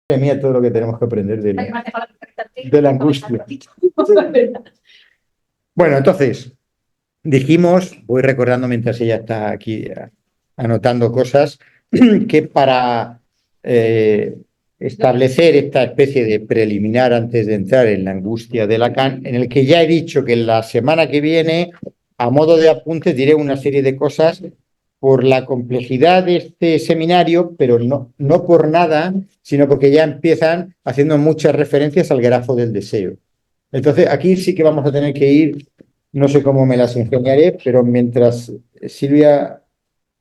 Madre mía, todo lo que tenemos que aprender de la angustia. Bueno, entonces, dijimos, voy recordando mientras ella está aquí anotando cosas, que para establecer esta especie de preliminar antes de entrar en la angustia de Lacan, en el que ya he dicho que la semana que viene, a modo de apuntes, diré una serie de cosas por la complejidad de este seminario, pero no por nada, sino porque ya empiezan haciendo muchas referencias al grafo del deseo. Entonces, aquí sí que vamos a tener que ir, no sé cómo me las ingeniaré, pero mientras Silvia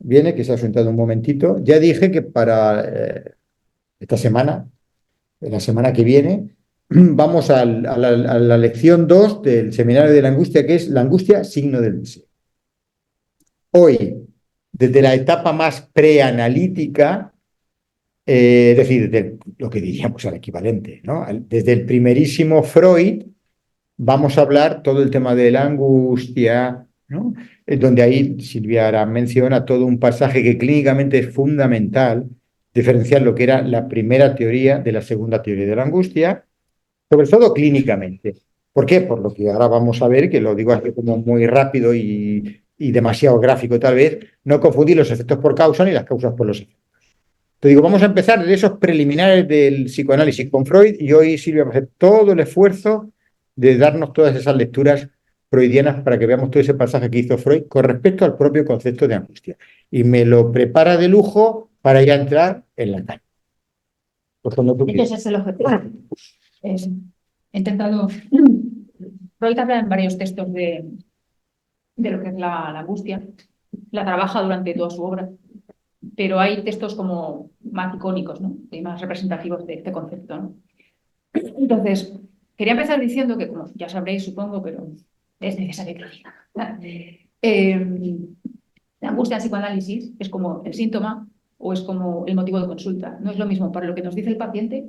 viene, que se ha sentado un momentito, ya dije que para esta semana, la semana que viene, vamos a la lección 2 del seminario de la angustia, que es la angustia, signo del deseo. Hoy, desde la etapa más preanalítica, es decir, de lo que diríamos al equivalente, ¿no? Desde el primerísimo Freud, vamos a hablar todo el tema de la angustia, ¿no? Donde ahí Silvia ahora menciona todo un pasaje que clínicamente es fundamental, diferenciar lo que era la primera teoría de la segunda teoría de la angustia, sobre todo clínicamente. ¿Por qué? Por lo que ahora vamos a ver, que lo digo así como muy rápido y demasiado gráfico tal vez, no confundir los efectos por causa ni las causas por los efectos. Te digo, vamos a empezar de esos preliminares del psicoanálisis con Freud y hoy Silvia va a hacer todo el esfuerzo de darnos todas esas lecturas freudianas para que veamos todo ese pasaje que hizo Freud con respecto al propio concepto de angustia. Y me lo prepara de lujo para ya entrar en la calle. Pues cuando tú quieras. Ese es el objetivo. He intentado. Freud habla en varios textos de lo que es la angustia. La trabaja durante toda su obra, pero hay textos como más icónicos, ¿no? Y más representativos de este concepto, ¿no? Entonces, quería empezar diciendo que, como ya sabréis, supongo, pero es necesario que lo diga. La angustia en psicoanálisis es como el síntoma o es como el motivo de consulta. No es lo mismo para lo que nos dice el paciente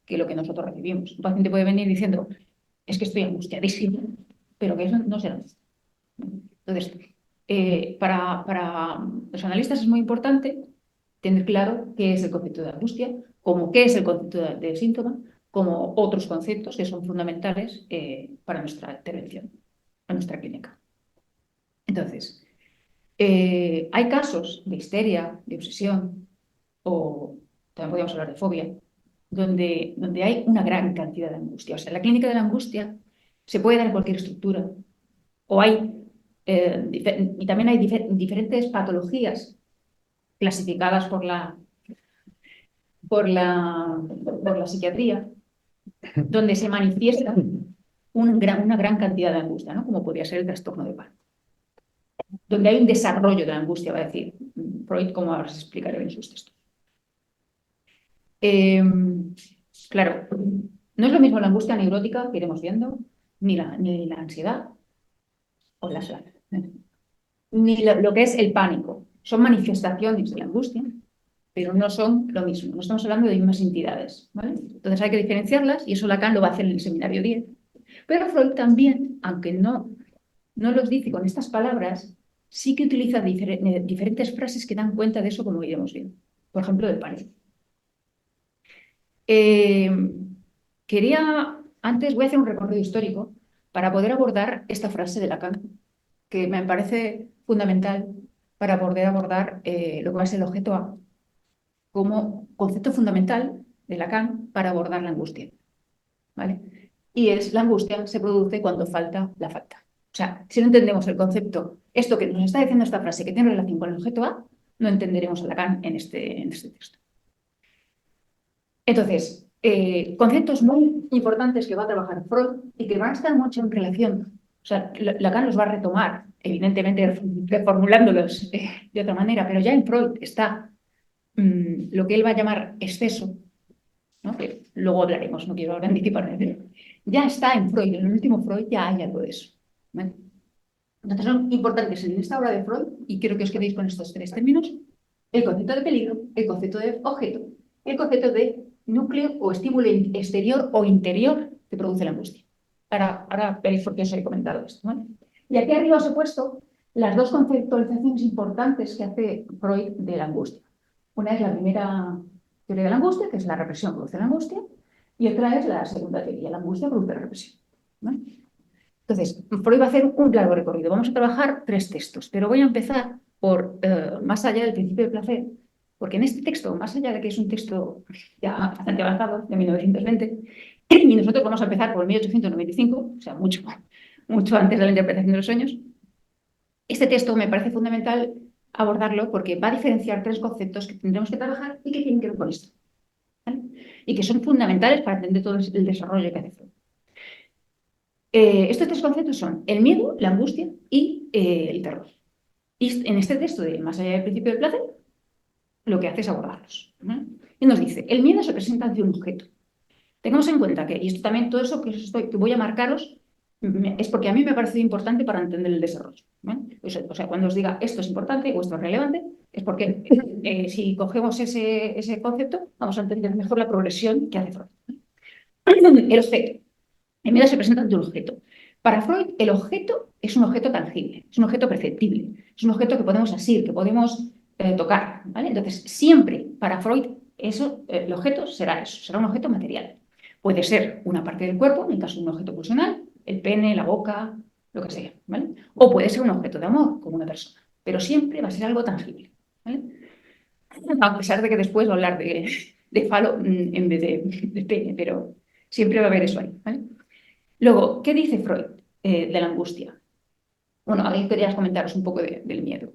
que lo que nosotros recibimos. Un paciente puede venir diciendo, es que estoy angustiadísimo, pero que eso no será. Entonces, para los analistas es muy importante tener claro qué es el concepto de angustia, como qué es el concepto de síntoma, como otros conceptos que son fundamentales para nuestra intervención, para nuestra clínica. Entonces, hay casos de histeria, de obsesión, o también podríamos hablar de fobia, donde hay una gran cantidad de angustia. O sea, la clínica de la angustia se puede dar en cualquier estructura, o hay, y también hay diferentes patologías clasificadas por la psiquiatría, donde se manifiesta una gran cantidad de angustia, ¿no? Como podría ser el trastorno de pánico, donde hay un desarrollo de la angustia, va a decir Freud, como ahora se explicará en sus textos. Claro, no es lo mismo la angustia neurótica que iremos viendo, ni la ansiedad o ni lo que es el pánico. Son manifestaciones de la angustia, pero no son lo mismo. No estamos hablando de mismas entidades, ¿vale? Entonces hay que diferenciarlas y eso Lacan lo va a hacer en el seminario 10. Pero Freud también, aunque no los dice con estas palabras, sí que utiliza diferentes frases que dan cuenta de eso, como iremos viendo. Por ejemplo, del pánico. Antes voy a hacer un recorrido histórico para poder abordar esta frase de Lacan, que me parece fundamental para poder abordar lo que va a ser el objeto A como concepto fundamental de Lacan para abordar la angustia, ¿vale? Y la angustia se produce cuando falta la falta. O sea, si no entendemos el concepto, esto que nos está diciendo esta frase que tiene relación con el objeto A, no entenderemos a Lacan en este texto. Entonces, conceptos muy importantes que va a trabajar Freud y que van a estar mucho en relación. O sea, Lacan los va a retomar, evidentemente reformulándolos de otra manera, pero ya en Freud está lo que él va a llamar exceso, ¿no? Que luego hablaremos, no quiero ahora anticiparme, pero ya está en Freud, en el último Freud ya hay algo de eso, ¿vale? Entonces son importantes en esta obra de Freud, y quiero que os quedéis con estos tres términos: el concepto de peligro, el concepto de objeto, el concepto de núcleo o estímulo exterior o interior que produce la angustia. Ahora veréis por qué os he comentado esto, ¿vale? Y aquí arriba os he puesto las dos conceptualizaciones importantes que hace Freud de la angustia. Una es la primera teoría de la angustia, que es la represión produce la angustia, y otra es la segunda teoría, la angustia produce la represión. ¿Vale? Entonces, Freud va a hacer un largo recorrido. Vamos a trabajar 3 textos, pero voy a empezar por Más allá del principio de placer, porque en este texto, más allá de que es un texto ya bastante avanzado, de 1920, y nosotros vamos a empezar por 1895, o sea, mucho, mucho antes de la interpretación de los sueños, este texto me parece fundamental abordarlo porque va a diferenciar 3 conceptos que tendremos que trabajar y que tienen que ver con esto, ¿vale? Y que son fundamentales para entender todo el desarrollo que hace Freud. Estos 3 conceptos son el miedo, la angustia y el terror. Y en este texto de Más allá del principio del placer, lo que hace es abordarlos, ¿vale? Y nos dice, el miedo se presenta ante un objeto. Tengamos en cuenta que, y esto también, todo eso que voy a marcaros, es porque a mí me ha parecido importante para entender el desarrollo, ¿vale? O sea, cuando os diga esto es importante o esto es relevante, es porque si cogemos ese concepto, vamos a entender mejor la progresión que hace Freud. El objeto. El miedo se presenta ante un objeto. Para Freud, el objeto es un objeto tangible, es un objeto perceptible, es un objeto que podemos asir, que podemos tocar, ¿vale? Entonces, siempre para Freud, el objeto será eso, será un objeto material. Puede ser una parte del cuerpo, en el caso de un objeto pulsional, el pene, la boca, lo que sea, ¿vale? O puede ser un objeto de amor, como una persona, pero siempre va a ser algo tangible, ¿vale? A pesar de que después va a hablar de falo en vez de pene, pero siempre va a haber eso ahí, ¿vale? Luego, ¿qué dice Freud de la angustia? Bueno, ahí quería comentaros un poco del miedo.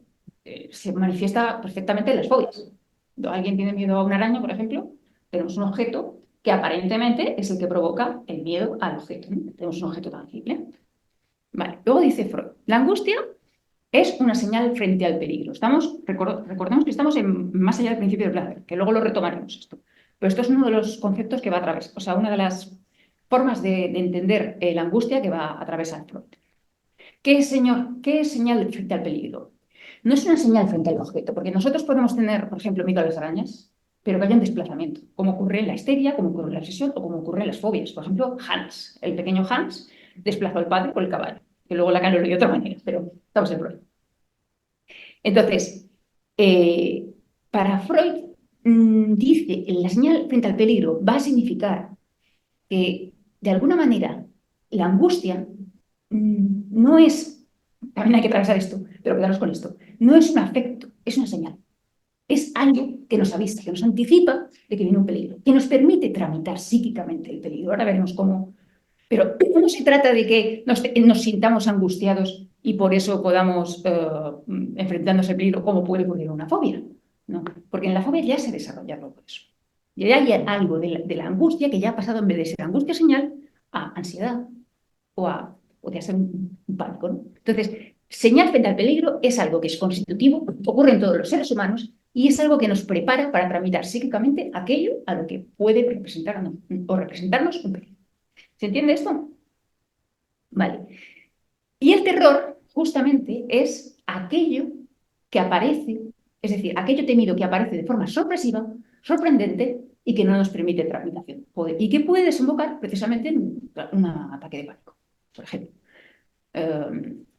Se manifiesta perfectamente en las fobias. Cuando alguien tiene miedo a una araña, por ejemplo, tenemos un objeto que aparentemente es el que provoca el miedo al objeto, ¿no? Tenemos un objeto tangible. Vale. Luego dice Freud, la angustia es una señal frente al peligro. Recordemos que estamos más allá del principio del placer, que luego lo retomaremos esto. Pero esto es uno de los conceptos que va a atravesar, o sea, una de las formas de entender la angustia que va a atravesar Freud. ¿Qué es señal frente al peligro? No es una señal frente al objeto, porque nosotros podemos tener, por ejemplo, miedo a las arañas, pero que haya un desplazamiento, como ocurre en la histeria, como ocurre en la obsesión o como ocurre en las fobias. Por ejemplo, Hans, el pequeño Hans, desplazó al padre por el caballo, que luego Lacan lo leyó de otra manera, pero estamos en Freud. Entonces, para Freud, dice la señal frente al peligro va a significar que, de alguna manera, la angustia no es, también hay que atravesar esto, pero quedaros con esto, no es un afecto, es una señal. Es algo que nos avisa, que nos anticipa de que viene un peligro, que nos permite tramitar psíquicamente el peligro. Ahora veremos cómo. Pero no se trata de que nos sintamos angustiados y por eso podamos enfrentarnos al peligro, como puede ocurrir en una fobia. No, porque en la fobia ya se desarrolla todo eso. Ya hay algo de la angustia que ya ha pasado en vez de ser angustia señal a ansiedad o de ser un pánico, ¿no? Entonces, señal frente al peligro es algo que es constitutivo, ocurre en todos los seres humanos y es algo que nos prepara para tramitar psíquicamente aquello a lo que puede representarnos un peligro. ¿Se entiende esto? Vale. Y el terror, justamente, es aquello que aparece, es decir, aquello temido que aparece de forma sorpresiva, sorprendente y que no nos permite tramitación. Y que puede desembocar precisamente en un ataque de pánico, por ejemplo.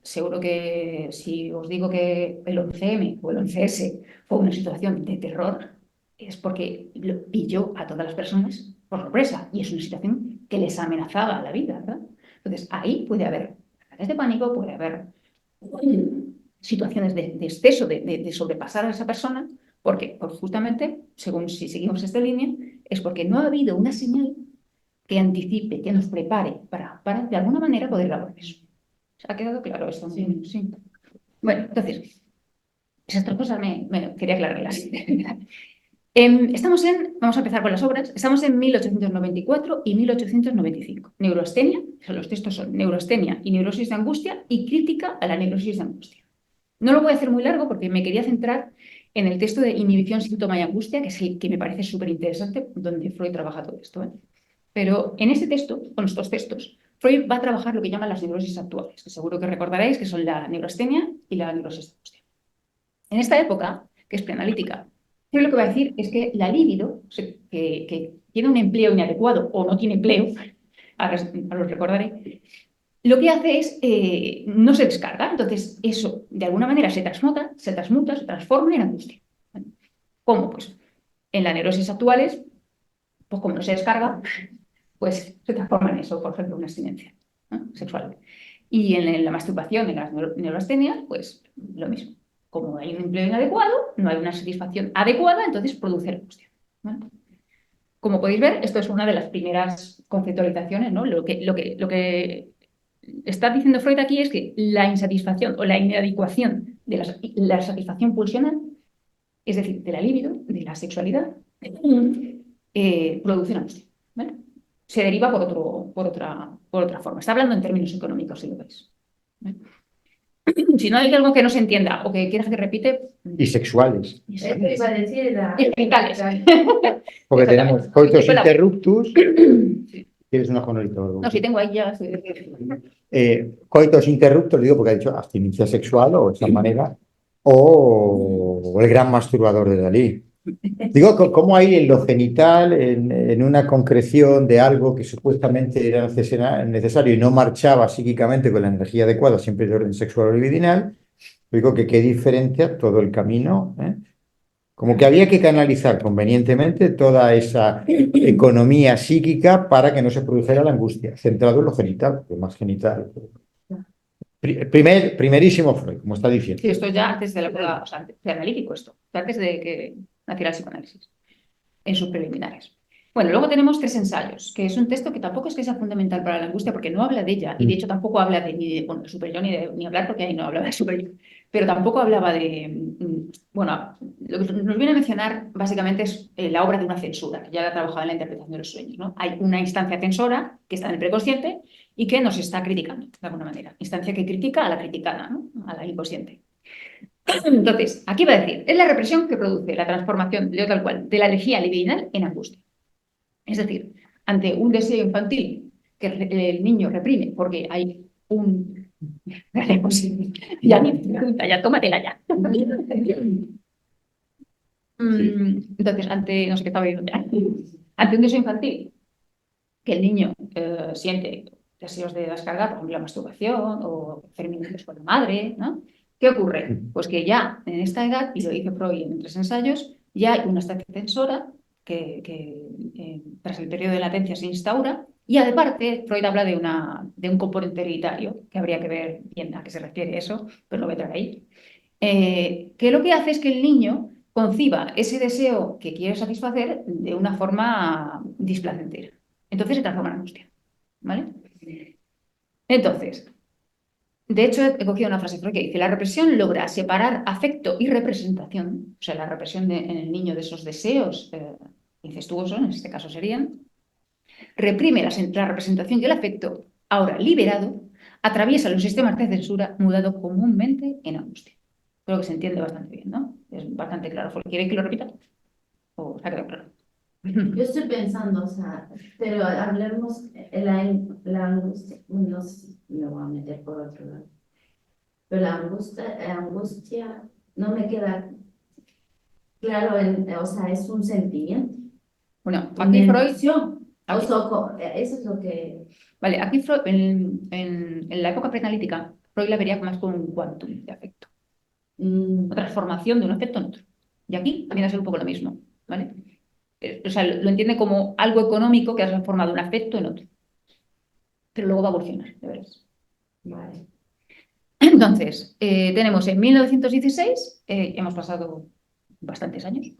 Seguro que si os digo que el 11M o el 11S fue una situación de terror, es porque lo pilló a todas las personas por sorpresa y es una situación que les amenazaba la vida, ¿verdad? Entonces, ahí puede haber ataques de pánico, puede haber situaciones de exceso, de sobrepasar a esa persona, porque pues justamente, según si seguimos esta línea, es porque no ha habido una señal que anticipe, que nos prepare para de alguna manera poder elaborar eso. ¿Ha quedado claro esto? Sí. Sí. Bueno, entonces, esas 3 cosas quería aclararlas. Vamos a empezar con las obras, estamos en 1894 y 1895. Neuroastenia, los textos son Neuroastenia y Neurosis de angustia y Crítica a la neurosis de angustia. No lo voy a hacer muy largo porque me quería centrar en el texto de Inhibición, síntoma y angustia, que es el que me parece súper interesante, donde Freud trabaja todo esto, ¿eh? Pero en este texto, con estos textos, Freud va a trabajar lo que llaman las neurosis actuales, que seguro que recordaréis que son la neurastenia y la neurosis de angustia. En esta época, que es preanalítica, Freud lo que va a decir es que la libido, que tiene un empleo inadecuado o no tiene empleo, ahora os recordaré, lo que hace es, no se descarga, entonces eso de alguna manera se transmuta, se transforma en angustia. ¿Cómo? Pues En las neurosis actuales, pues como no se descarga, pues se transforma en eso, por ejemplo, una abstinencia, ¿no?, sexual. Y en la masturbación, en las neurastenias, pues lo mismo. Como hay un empleo inadecuado, no hay una satisfacción adecuada, entonces produce la angustia, ¿vale? Como podéis ver, esto es una de las primeras conceptualizaciones, ¿no? Lo que está diciendo Freud aquí es que la insatisfacción o la inadecuación de la satisfacción pulsional, es decir, de la libido, de la sexualidad, produce una angustia, ¿vale? Se deriva por otra forma. Está hablando en términos económicos, si lo veis, ¿vale? Si no hay algo que no se entienda o que quieras que repite... Y sexuales. Y genitales. Porque tenemos coitus interruptus. Sí. ¿Tienes una jonorita o algo? No, si tengo ahí ya... Coitus interruptus, digo, porque ha dicho abstinencia sexual o de esa manera, o el gran masturbador de Dalí. Digo, ¿cómo hay en lo genital, en una concreción de algo que supuestamente era necesario y no marchaba psíquicamente con la energía adecuada, siempre de orden sexual o libidinal? Digo que qué diferencia todo el camino, ¿eh? Como que había que canalizar convenientemente toda esa economía psíquica para que no se produjera la angustia, centrado en lo genital, lo más genital. Primerísimo Freud, como está diciendo. Sí, esto ya antes de la época, o sea, analítico esto, antes de que naciera el psicoanálisis, en sus preliminares. Bueno, luego tenemos 3 ensayos, que es un texto que tampoco es que sea fundamental para la angustia, porque no habla de ella, y de hecho tampoco habla ni de superyo ni hablar, porque ahí no hablaba de superyo, pero tampoco hablaba de... Bueno, lo que nos viene a mencionar básicamente es la obra de una censura, que ya ha trabajado en la interpretación de los sueños, ¿no? Hay una instancia censora que está en el preconsciente y que nos está criticando, de alguna manera. Instancia que critica a la criticada, ¿no?, a la inconsciente. Entonces, aquí va a decir, es la represión que produce la transformación de tal cual de la energía libidinal en angustia. Es decir, ante un deseo infantil que el niño reprime porque hay un... ya, tómatela ya. Entonces, no sé qué estaba diciendo ya. Ante un deseo infantil que el niño siente deseos de descargar, por ejemplo, la masturbación o hacer minutos con la madre, ¿no? ¿Qué ocurre? Pues que ya en esta edad, y lo dice Freud en 3 ensayos, ya hay una estancia censora que tras el periodo de latencia se instaura, y aparte Freud habla de un componente hereditario, que habría que ver bien a qué se refiere eso, pero lo voy a traer ahí, que lo que hace es que el niño conciba ese deseo que quiere satisfacer de una forma displacentera. Entonces se transforma en angustia, ¿vale? Entonces, de hecho, he cogido una frase que dice: la represión logra separar afecto y representación, o sea, la represión en el niño de esos deseos incestuosos, en este caso serían, reprime la representación y el afecto, ahora liberado, atraviesa los sistemas de censura, mudado comúnmente en angustia. Creo que se entiende bastante bien, ¿no? Es bastante claro. ¿Quiere que lo repita? ¿O se ha quedado claro? Yo estoy pensando, o sea, pero hablemos la angustia, no sé, me voy a meter por otro lado, pero la angustia no me queda claro, o sea, es un sentimiento. Bueno, Una aquí Freud... emoción. Eso es lo que... Vale, aquí Freud, en la época preanalítica, Freud la vería más como un quantum de afecto. Una transformación de un afecto en otro. Y aquí viene a ser un poco lo mismo, ¿vale? O sea, lo entiende como algo económico que ha transformado un afecto en otro. Pero luego va a evolucionar, de veras. Vale. Entonces, tenemos en 1916, hemos pasado bastantes años,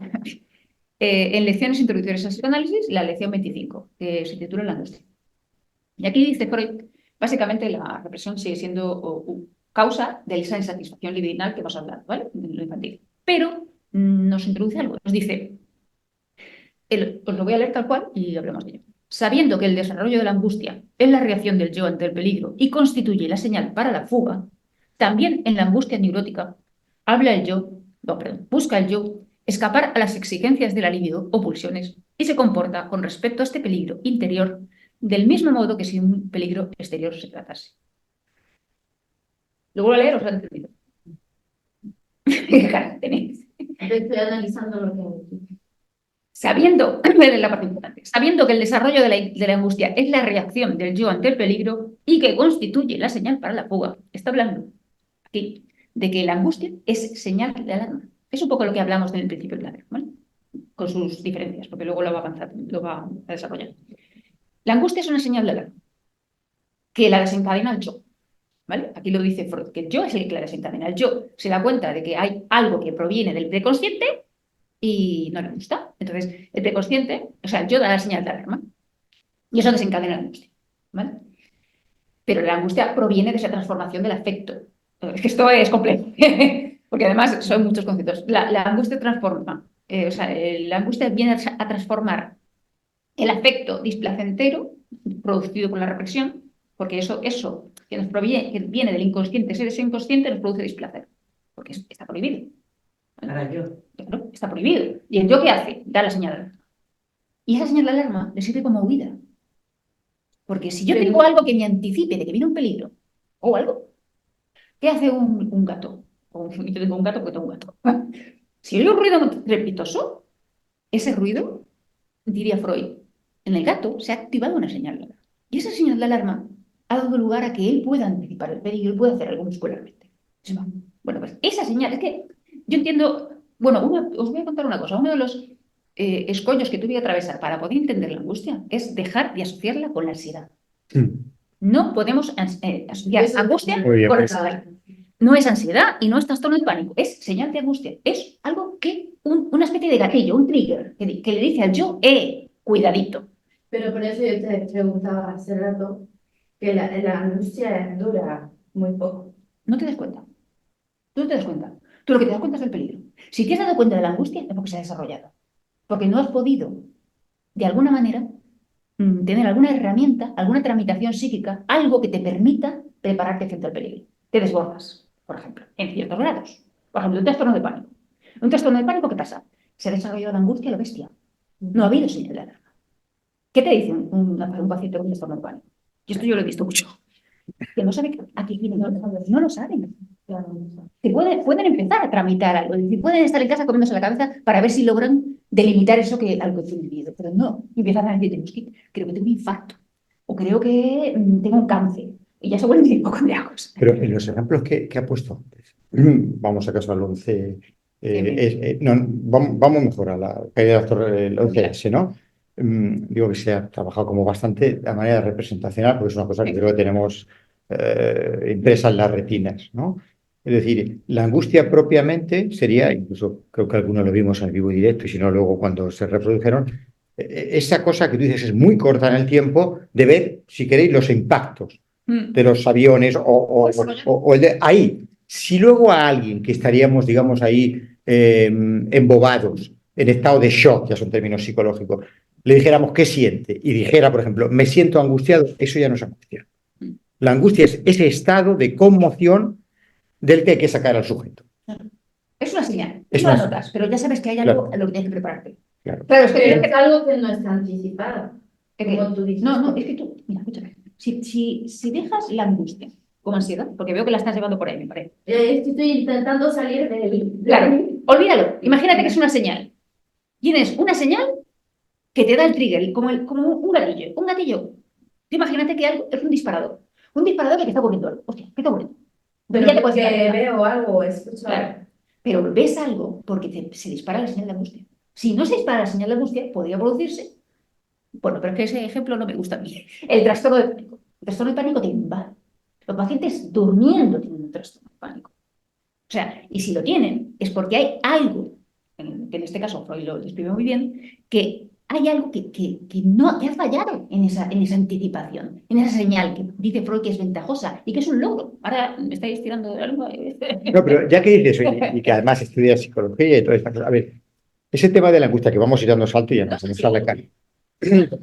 en lecciones introductorias al psicoanálisis, la lección 25, que se titula La angustia. Y aquí dice Freud, básicamente la represión sigue siendo causa de esa insatisfacción libidinal que hemos hablado, ¿vale?, en lo infantil. Pero nos introduce algo, nos dice, os lo voy a leer tal cual y hablemos de ello. Sabiendo que el desarrollo de la angustia es la reacción del yo ante el peligro y constituye la señal para la fuga, también en la angustia neurótica busca el yo escapar a las exigencias de la libido o pulsiones y se comporta con respecto a este peligro interior del mismo modo que si un peligro exterior se tratase. ¿Lo vuelvo a leer o os lo han entendido? ¿Qué cara tenéis? Estoy analizando lo que... Sabiendo que el desarrollo de la angustia es la reacción del yo ante el peligro y que constituye la señal para la fuga, está hablando aquí de que la angustia es señal de alarma. Es un poco lo que hablamos en el principio del plan, ¿vale? con sus diferencias, porque luego lo va a avanzar, lo va a desarrollar. La angustia es una señal de alarma que la desencadena el yo, ¿vale? Aquí lo dice Freud, que el yo es el que la desencadena. El yo se da cuenta de que hay algo que proviene del preconsciente y no le gusta. Entonces, el preconsciente, o sea, el yo da la señal de alarma y eso desencadena la angustia, ¿vale? Pero la angustia proviene de esa transformación del afecto. Es que esto es complejo, porque además son muchos conceptos. La angustia transforma, la angustia viene a transformar el afecto displacentero producido por la represión, porque eso que nos proviene, que viene del inconsciente, ese inconsciente nos produce displacer, porque está prohibido. Para yo. Claro, está prohibido. ¿Y el yo qué hace? Da la señal de alarma. Y esa señal de alarma le sirve como huida. Porque si yo tengo algo que me anticipe de que viene un peligro o algo, ¿qué hace un gato? Yo tengo un gato porque tengo un gato. Si oye un ruido trepitoso, ese ruido, diría Freud, en el gato se ha activado una señal de alarma. Y esa señal de alarma ha dado lugar a que él pueda anticipar el peligro y pueda hacer algo muscularmente. Bueno, pues esa señal, es que yo entiendo, bueno, os voy a contar una cosa, uno de los escollos que tuve que atravesar para poder entender la angustia es dejar de asociarla con la ansiedad. No podemos asociar angustia con ansiedad. No es ansiedad y no es trastorno de pánico, es señal de angustia. Es algo que, una especie de gatillo, un trigger, que le dice al yo, cuidadito. Pero por eso yo te preguntaba hace rato que la angustia dura muy poco. No te das cuenta. Tú no te das cuenta. Tú lo que te das cuenta es del peligro. Si te has dado cuenta de la angustia, es porque se ha desarrollado. Porque no has podido, de alguna manera, tener alguna herramienta, alguna tramitación psíquica, algo que te permita prepararte frente al peligro. Te desbordas, por ejemplo, en ciertos grados. Por ejemplo, un trastorno de pánico. Un trastorno de pánico, ¿qué pasa? Se ha desarrollado la angustia a lo bestia. No ha habido señal de alarma. ¿Qué te dice un paciente con un trastorno de pánico? Y esto yo lo he visto mucho. Que no sabe a qué viene, no lo saben. Que pueden empezar a tramitar algo, es decir, pueden estar en casa comiéndose la cabeza para ver si logran delimitar eso algo que tienen vivido, pero no, empiezan a decir, creo que tengo un infarto, o creo que tengo un cáncer, y ya se vuelven hipocondriacos. Pero en los ejemplos que ha puesto antes, vamos acaso al 11, vamos mejor a la caída del 11S, ¿no? Digo que se ha trabajado como bastante de manera representacional, porque es una cosa que creo que tenemos impresa en las retinas, ¿no? Es decir, la angustia propiamente sería, incluso creo que algunos lo vimos en vivo y directo, y si no, luego cuando se reprodujeron, esa cosa que tú dices es muy corta en el tiempo de ver, si queréis, los impactos de los aviones o el de ahí. Si luego a alguien que estaríamos, digamos, ahí embobados, en estado de shock, ya son términos psicológicos, le dijéramos qué siente y dijera, por ejemplo, me siento angustiado, eso ya no es angustia. La angustia es ese estado de conmoción del que hay que sacar al sujeto. Es una señal, es una notas, pero ya sabes que hay algo a lo que tienes que prepararte. Claro, es que es algo que no está anticipado. Como tú dices. No, es que tú, mira, escúchame. Si dejas la angustia como ansiedad, porque veo que la estás llevando por ahí, me parece. Es que estoy intentando salir de Claro, olvídalo. Imagínate que es una señal. Tienes una señal que te da el trigger, como un gatillo. Un gatillo. Tú imagínate que algo es un disparador. Un disparador que te está ocurriendo algo. Hostia, ¿qué está ocurriendo? Pero ya te puedes veo algo, escucho. Claro. Pero ves algo porque se dispara la señal de angustia. Si no se dispara la señal de angustia, podría producirse. Bueno, pero es que ese ejemplo no me gusta a mí. El trastorno de pánico. El trastorno de pánico te invade. Los pacientes durmiendo tienen un trastorno de pánico. O sea, y si lo tienen, es porque hay algo, que en este caso Freud lo describe muy bien, que hay algo que ha fallado en esa anticipación, en esa señal que dice Freud que es ventajosa y que es un logro. Ahora me estáis tirando de la lengua. No, pero ya que dices eso y que además estudias psicología y toda esta cosa, a ver, ese tema de la angustia que vamos a ir dando salto y ya nos vamos a la cara.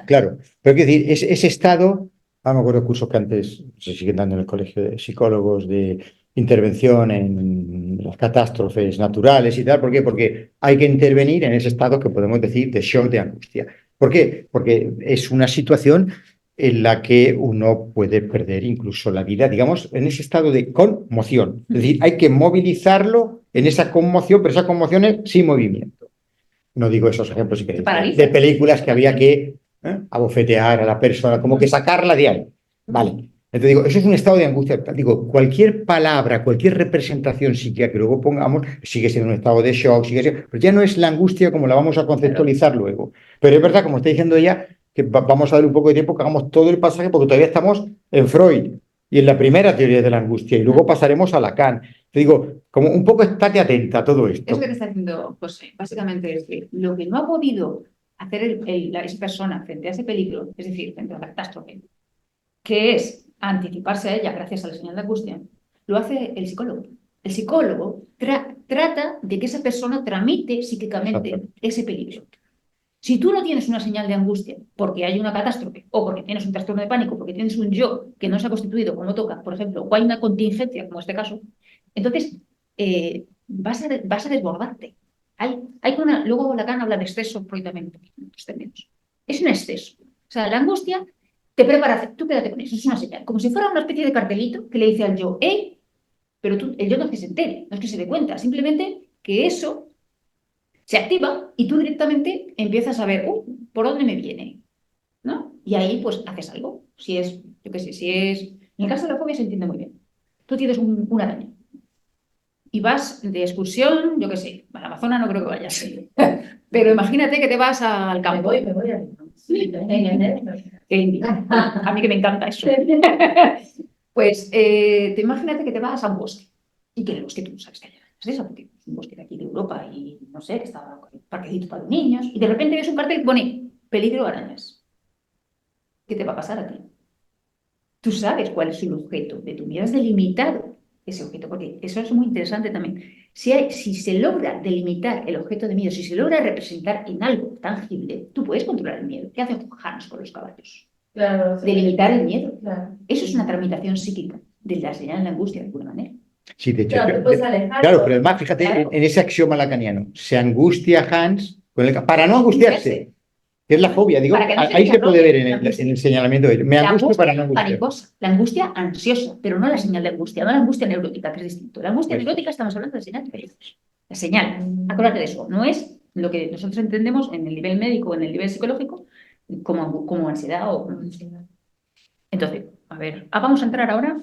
Claro, pero hay que decir, ese estado, me acuerdo de cursos que antes se siguen dando en el colegio de psicólogos de intervención en las catástrofes naturales y tal. ¿Por qué? Porque hay que intervenir en ese estado que podemos decir de shock, de angustia. ¿Por qué? Porque es una situación en la que uno puede perder incluso la vida, digamos, en ese estado de conmoción. Es decir, hay que movilizarlo en esa conmoción, pero esa conmoción es sin movimiento. No digo esos ejemplos, si queréis, de películas que había que abofetear a la persona, como que sacarla de ahí. Vale. Entonces digo, eso es un estado de angustia. Digo, cualquier palabra, cualquier representación psíquica que luego pongamos, sigue siendo un estado de shock, pero ya no es la angustia como la vamos a conceptualizar luego. Pero es verdad, como está diciendo ella, que vamos a darle un poco de tiempo que hagamos todo el pasaje, porque todavía estamos en Freud y en la primera teoría de la angustia, y luego pasaremos a Lacan. Te digo, como un poco estate atenta a todo esto. Es lo que te está diciendo José. Básicamente es que lo que no ha podido hacer esa persona frente a ese peligro, es decir, frente a la catástrofe, que es anticiparse a ella gracias a la señal de angustia, lo hace el psicólogo. El psicólogo trata de que esa persona tramite psíquicamente ese peligro. Si tú no tienes una señal de angustia porque hay una catástrofe o porque tienes un trastorno de pánico, porque tienes un yo que no se ha constituido como toca, por ejemplo, o hay una contingencia como este caso, entonces vas a desbordarte. Luego Lacan habla de exceso Freud también, en otros términos. Es un exceso. O sea, la angustia te prepara, tú quédate con eso, es una señal, como si fuera una especie de cartelito que le dice al yo, ¡hey! Pero el yo no es que se entere, no es que se dé cuenta, simplemente que eso se activa y tú directamente empiezas a ver, ¿por dónde me viene? ¿No? Y ahí pues haces algo. Si es, yo qué sé, si es... En el caso de la fobia se entiende muy bien. Tú tienes una araña y vas de excursión, yo qué sé, al Amazonas no creo que vayas, pero imagínate que te vas al campo. Me voy al campo. Sí, A mí que me encanta eso. Pues imagínate que te vas a un bosque y que en el bosque tú no sabes que hay arañas de eso, porque es un bosque de aquí de Europa y no sé, que está parquecito para los niños, y de repente ves un cartel que pone peligro arañas. ¿Qué te va a pasar a ti? Tú sabes cuál es el objeto de tu miedo, has delimitado ese objeto, porque eso es muy interesante también. Si se logra delimitar el objeto de miedo, si se logra representar en algo tangible, tú puedes controlar el miedo. ¿Qué hace Hans con los caballos? Claro, Delimitar el miedo. claro. Eso es una tramitación psíquica de la señal de la angustia, de alguna manera. Sí, de hecho, Claro, te puedes alejar, claro, pero además, fíjate, claro. en ese axioma lacaniano, se angustia Hans para no angustiarse, que es la fobia. Digo, Para que no se ahí se puede ver desarrolle en el señalamiento de ello. Me la angustio angustia para no angustiar. panicosa, la angustia ansiosa, pero no la señal de angustia, no la angustia neurótica, que es distinto. La angustia Pues- neurótica estamos hablando de señal de peligros. La señal, acuérdate de eso, no es lo que nosotros entendemos en el nivel médico o en el nivel psicológico como ansiedad o... Entonces, a ver, vamos a entrar ahora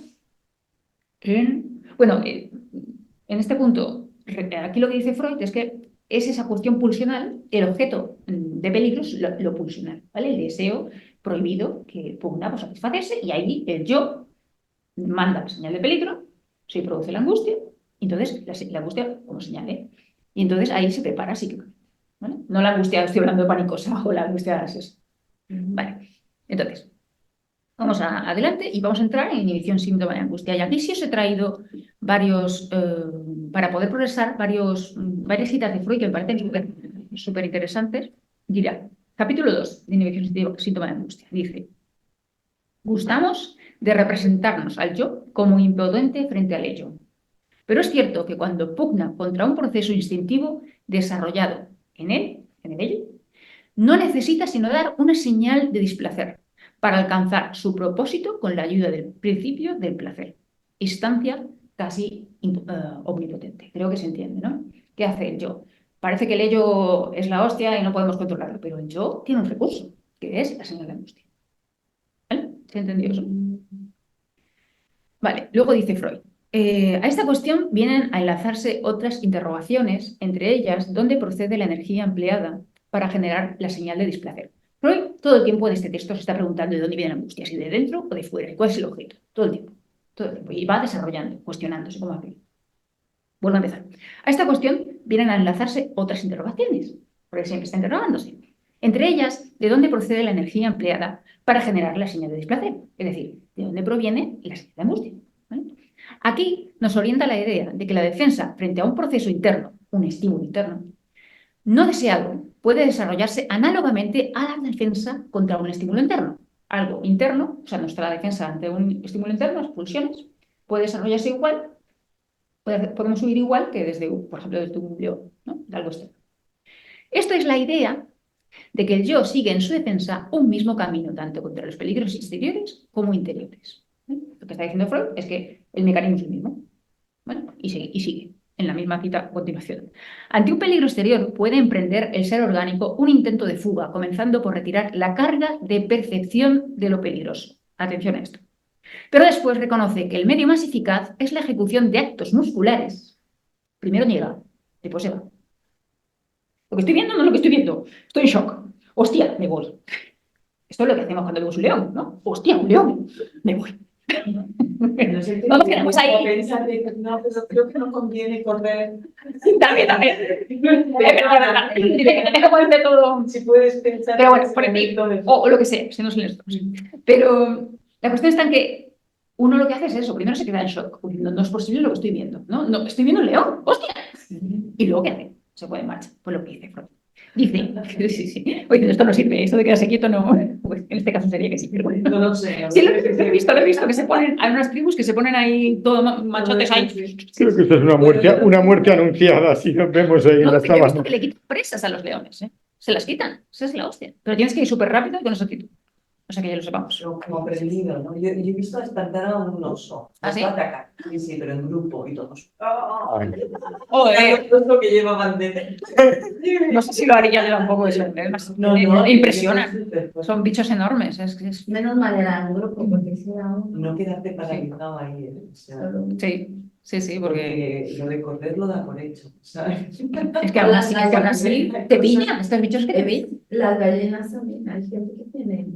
en... Bueno, en este punto, aquí lo que dice Freud es que es esa cuestión pulsional, el objeto de peligro es lo pulsional, ¿vale? El deseo prohibido que pugna por satisfacerse y ahí el yo manda la señal de peligro, se produce la angustia, y entonces la angustia como señal, ¿eh? Y entonces ahí se prepara psíquicamente, ¿vale? No la angustia, estoy hablando de pánicosa o la angustia ansiosa. Vale, entonces, vamos adelante y vamos a entrar en inhibición, síntoma de angustia. Y aquí sí os he traído varios, para poder progresar, varias citas de Freud que me parecen súper interesantes. Dirá, capítulo 2 de inhibición, síntoma de angustia. Dice, gustamos de representarnos al yo como impotente frente al ello. Pero es cierto que cuando pugna contra un proceso instintivo desarrollado en el ello, no necesita sino dar una señal de displacer para alcanzar su propósito con la ayuda del principio del placer. Instancia casi omnipotente. Creo que se entiende, ¿no? ¿Qué hace el yo? Parece que el ello es la hostia y no podemos controlarlo, pero el yo tiene un recurso, que es la señal de angustia. ¿Vale? ¿Se entendió eso? Vale, luego dice Freud. A esta cuestión vienen a enlazarse otras interrogaciones, entre ellas, ¿dónde procede la energía empleada para generar la señal de displacer? Freud todo el tiempo en este texto se está preguntando de dónde viene la angustia, si de dentro o de fuera, cuál es el objeto, todo el tiempo, y va desarrollando, cuestionándose cómo hacerlo. Vuelvo a empezar. A esta cuestión vienen a enlazarse otras interrogaciones, porque siempre está interrogándose. Entre ellas, ¿de dónde procede la energía empleada para generar la señal de displacer? Es decir, ¿de dónde proviene la señal de angustia? ¿Vale? Aquí nos orienta la idea de que la defensa frente a un proceso interno, un estímulo interno, no deseado, puede desarrollarse análogamente a la defensa contra un estímulo interno. Algo interno, o sea, nuestra defensa ante un estímulo interno, las pulsiones, puede desarrollarse igual, podemos huir igual que desde, por ejemplo, desde un león, ¿no? De algo externo. Esto es la idea de que el yo sigue en su defensa un mismo camino, tanto contra los peligros exteriores como interiores. Lo que está diciendo Freud es que el mecanismo es el mismo. Bueno, y sigue en la misma cita a continuación. Ante un peligro exterior puede emprender el ser orgánico un intento de fuga, comenzando por retirar la carga de percepción de lo peligroso. Atención a esto. Pero después reconoce que el medio más eficaz es la ejecución de actos musculares. Primero niega, después se va. Lo que estoy viendo no es lo que estoy viendo. Estoy en shock. Hostia, me voy. Esto es lo que hacemos cuando vemos un león, ¿no? Hostia, un león. Me voy. No sé qué No nos quedamos ahí. pensar de, no, pero creo que no conviene correr. También. Diré que tengo que hacer todo. Si puedes pensar Pero bueno, en ese por aquí, momento de- o lo que sea, si no son estos. Pero la cuestión está en que uno lo que hace es eso. Primero se queda en shock. Uy, no, no es posible lo que estoy viendo. No, no, estoy viendo un león. ¡Hostia! ¿Y luego qué hace? Se pone en marcha. Pues lo que dice Freud. Dice, sí. Oye, esto no sirve, esto de quedarse quieto no. Pues en este caso sería que sí, pero bueno. No lo sé. Sí, lo he visto, que se ponen, hay unas tribus que se ponen ahí todo machotes ahí. Creo que esta es una muerte anunciada, si nos vemos ahí en No, la yo he visto sabana. que le quitan presas a los leones, ¿eh? Se las quitan, esa es la hostia. Pero tienes que ir súper rápido y con esa actitud. O sea que ya lo sepamos. Como aprendido, ¿no? Yo he visto espantar a un oso. ¿Ah, sí? Va a atacar. Sí, pero en grupo y todos. Ay, Joder, Es lo que lleva bandera. no sé si lo haría yo tampoco eso. Además, impresiona. Son bichos enormes. Es... Menos mal era un grupo, porque si era uno. No quedarte paralizado ahí. O sea, Solo- Sí, porque porque lo de correr lo da por hecho, ¿sabes? es que aún así te pillan. Estos bichos que te pillan. Las gallinas también, hay gente que tiene.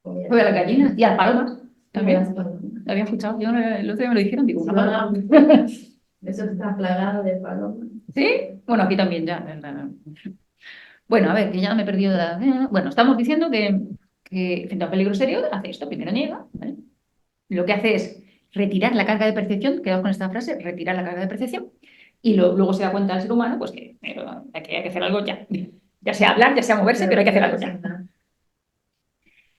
Pues a las gallinas y a las palomas también. Las palomas. Lo había escuchado. Yo el otro día me lo dijeron, digo, una paloma. Eso está plagado de palomas. ¿Sí? Bueno, aquí también ya. Bueno, a ver, que ya me he perdido de la... Bueno, estamos diciendo que frente a un peligro serio hace esto, primero niega, ¿vale? Lo que hace es retirar la carga de percepción, quedaos con esta frase, retirar la carga de percepción, y luego se da cuenta al ser humano, pues que hay que hacer algo ya. Ya sea hablar, ya sea moverse, pero hay que hacer algo ya.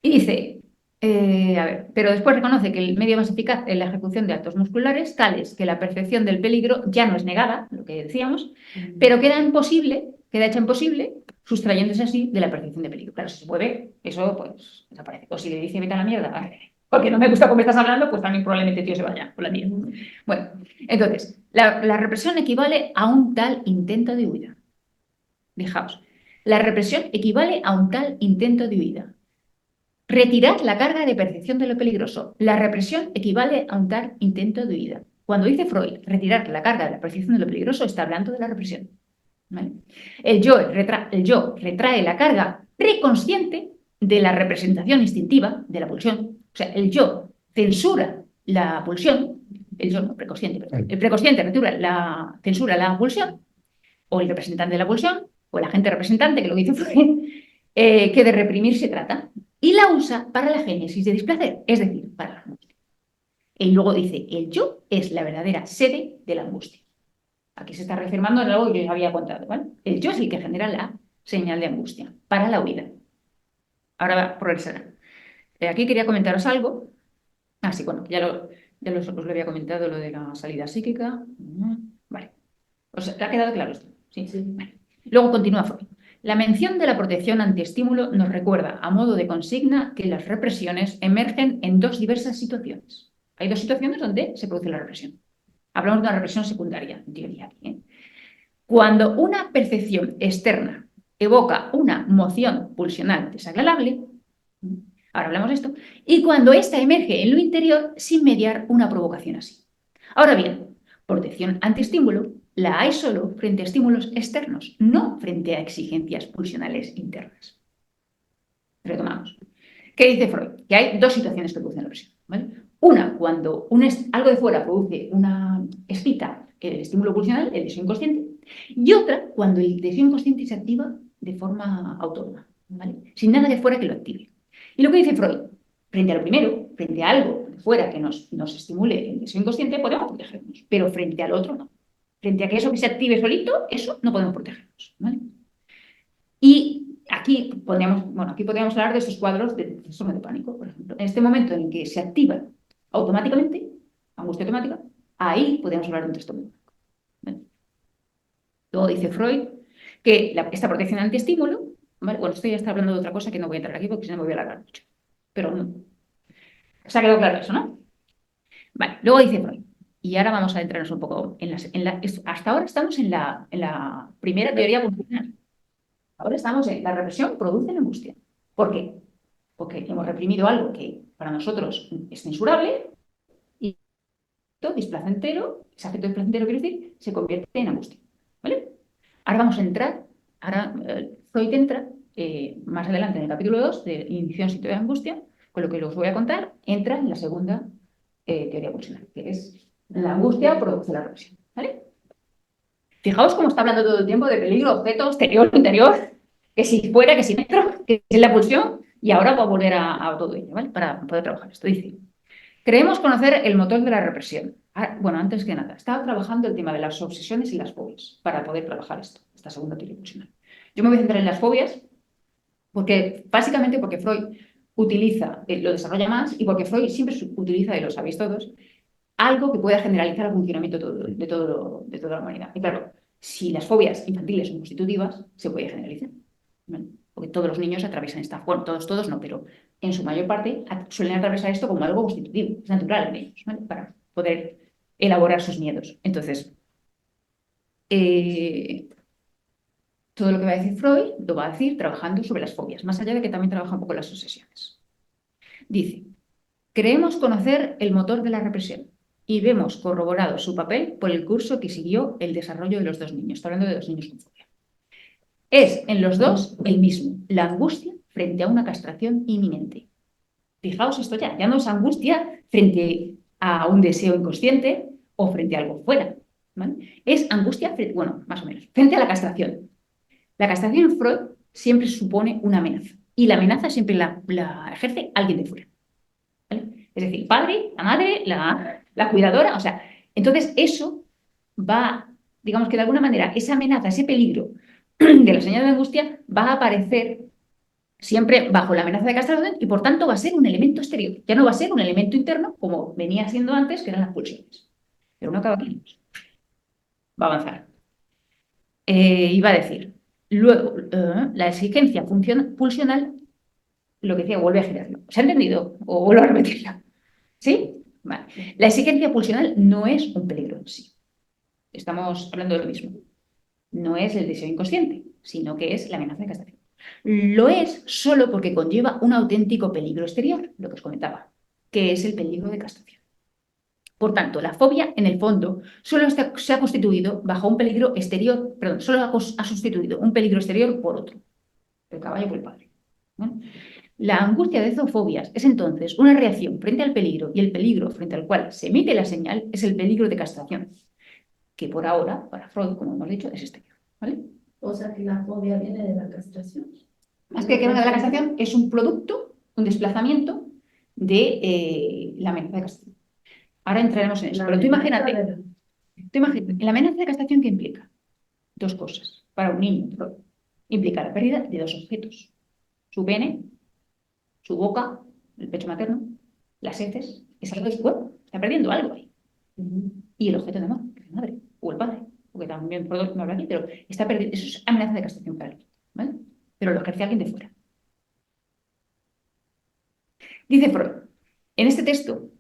Y dice, a ver, pero después reconoce que el medio más eficaz es la ejecución de actos musculares, tales que la percepción del peligro ya no es negada, lo que decíamos, pero queda hecha imposible, sustrayéndose así de la percepción de peligro. Claro, si se mueve, eso pues desaparece. O si le dice vete a la mierda, porque no me gusta cómo me estás hablando, pues también probablemente el tío se vaya por la mierda. Bueno, entonces, la represión equivale a un tal intento de huida. Fijaos, la represión equivale a un tal intento de huida. Retirar la carga de percepción de lo peligroso. La represión equivale a un tal intento de huida. Cuando dice Freud, retirar la carga de la percepción de lo peligroso, está hablando de la represión. ¿Vale? El yo retrae la carga preconsciente de la representación instintiva de la pulsión. O sea, el yo censura la pulsión, el yo no preconsciente, pero el preconsciente censura la pulsión, o el representante de la pulsión, o el agente representante, que lo dice Freud, que de reprimir se trata, y la usa para la génesis de displacer, es decir, para la angustia. Y luego dice, el yo es la verdadera sede de la angustia. Aquí se está reafirmando en algo que yo ya había contado, ¿vale? El yo es el que genera la señal de angustia para la huida. Ahora va a progresar. Aquí quería comentaros algo. Sí, bueno, os lo había comentado, lo de la salida psíquica. Vale. ¿Te ha quedado claro esto? Sí. Vale. Luego continúa Freud. La mención de la protección antiestímulo nos recuerda, a modo de consigna, que las represiones emergen en dos diversas situaciones. Hay dos situaciones donde se produce la represión. Hablamos de una represión secundaria, en teoría aquí, ¿eh? Cuando una percepción externa evoca una moción pulsional desagradable, ahora hablamos de esto, y cuando ésta emerge en lo interior sin mediar una provocación así. Ahora bien, protección antiestímulo la hay solo frente a estímulos externos, no frente a exigencias pulsionales internas. Retomamos. ¿Qué dice Freud? Que hay dos situaciones que producen la presión, ¿vale? Una, cuando algo de fuera produce excita el estímulo pulsional, el deseo inconsciente, y otra, cuando el deseo inconsciente se activa de forma autónoma, ¿vale? Sin nada de fuera que lo active. Y lo que dice Freud, frente a lo primero, frente a algo de fuera que nos estimule el deseo inconsciente, podemos protegernos, pero frente al otro no. Frente a que eso que se active solito, eso no podemos protegernos, ¿vale? Y aquí podríamos hablar de esos cuadros de trastorno de pánico, por ejemplo. En este momento en que se activa automáticamente, angustia automática, ahí podemos hablar de un trastorno de pánico, ¿vale? Luego dice Freud que esta protección antiestímulo, ¿vale? Bueno, esto ya está hablando de otra cosa que no voy a entrar aquí porque si no me voy a alargar mucho. Pero no. ¿Se ha quedado claro eso, no? Vale, luego dice Freud. Y ahora vamos a entrarnos un poco hasta ahora estamos en la primera teoría funcional. Ahora estamos en la represión produce la angustia. ¿Por qué? Porque hemos reprimido algo que para nosotros es censurable y displacentero, ese afecto displacentero, quiero decir, se convierte en angustia, ¿vale? Ahora vamos a entrar, Freud entra más adelante en el capítulo 2 de Iniciación Sitio de Angustia, con lo que os voy a contar, entra en la segunda teoría pulsional, que es la angustia produce la represión, ¿vale? Fijaos cómo está hablando todo el tiempo de peligro, objeto, exterior, interior, que si fuera, que si dentro, que es la pulsión, y ahora va a volver a todo ello, ¿vale? Para poder trabajar esto. Dice, creemos conocer el motor de la represión. Bueno, antes que nada, estaba trabajando el tema de las obsesiones y las fobias para poder trabajar esto, esta segunda teoría pulsional. Yo me voy a centrar en las fobias, básicamente porque Freud utiliza, lo desarrolla más, y porque Freud siempre utiliza, y lo sabéis todos, algo que pueda generalizar el funcionamiento de toda la humanidad. Y claro, si las fobias infantiles son constitutivas, se puede generalizar, ¿vale? Porque todos los niños atraviesan esta, bueno, todos no, pero en su mayor parte suelen atravesar esto como algo constitutivo, es natural en ellos, ¿vale? Para poder elaborar sus miedos. Entonces, todo lo que va a decir Freud lo va a decir trabajando sobre las fobias, más allá de que también trabaja un poco las obsesiones. Dice, creemos conocer el motor de la represión y vemos corroborado su papel por el curso que siguió el desarrollo de los dos niños. Está hablando de 2 niños con fobia. Es en los dos el mismo, la angustia frente a una castración inminente. Fijaos esto ya no es angustia frente a un deseo inconsciente o frente a algo fuera, ¿vale? Es angustia, bueno, más o menos, frente a la castración. La castración en Freud siempre supone una amenaza y la amenaza siempre la ejerce alguien de fuera, ¿vale? Es decir, el padre, la madre, la cuidadora, o sea, entonces eso va, digamos que de alguna manera, esa amenaza, ese peligro de la señal de angustia va a aparecer siempre bajo la amenaza de castración y por tanto va a ser un elemento exterior, ya no va a ser un elemento interno como venía siendo antes, que eran las pulsiones. Pero no acaba aquí, va a avanzar. Y va a decir, luego, la exigencia pulsional, lo que decía, vuelve a girarlo. ¿Se ha entendido? ¿O vuelvo a repetirlo? ¿Sí? Vale. La exigencia pulsional no es un peligro en sí. Estamos hablando de lo mismo. No es el deseo inconsciente, sino que es la amenaza de castración. Lo es solo porque conlleva un auténtico peligro exterior, lo que os comentaba, que es el peligro de castración. Por tanto, la fobia, en el fondo, solo se ha constituido bajo un peligro exterior, perdón, solo ha sustituido un peligro exterior por otro, el caballo por el padre, ¿no? La angustia de zoofobias es entonces una reacción frente al peligro y el peligro frente al cual se emite la señal es el peligro de castración, que por ahora, para Freud, como hemos dicho, es exterior, ¿vale? O sea que la fobia viene de la castración. Más que venga de la castración, es un producto, un desplazamiento de la amenaza de castración. Ahora entraremos en eso. Pero tú imagínate, la amenaza de castración, ¿qué implica? 2 cosas. Para un niño, implica la pérdida de 2 objetos. Su pene, su boca, el pecho materno, las heces, es algo de su cuerpo. Está perdiendo algo ahí. Y el objeto de amor, que es la madre, o el padre, porque también Freud no habla aquí, pero está perdiendo. Eso es amenaza de castración para él, ¿vale? Pero lo ejerce alguien de fuera. Dice Freud, en este texto,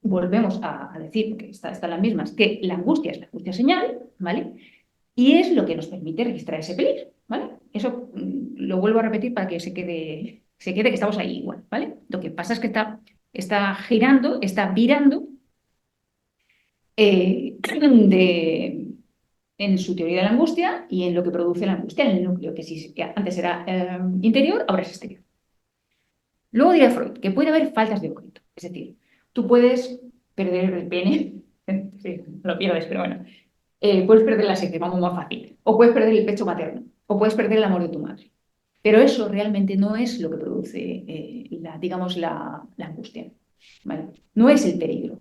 volvemos a decir, porque están las mismas, que la angustia es la angustia señal, ¿vale? Y es lo que nos permite registrar ese peligro, ¿vale? Eso lo vuelvo a repetir para que se quede que estamos ahí igual, ¿vale? Lo que pasa es que está girando, está virando en su teoría de la angustia y en lo que produce la angustia, en el núcleo, que si antes era interior, ahora es exterior. Luego dirá Freud que puede haber faltas de objeto, es decir, tú puedes perder el pene, sí, lo pierdes, pero bueno, puedes perder la sexo, vamos más fácil, o puedes perder el pecho materno, o puedes perder el amor de tu madre. Pero eso realmente no es lo que produce, digamos, la angustia, ¿vale? No es el peligro.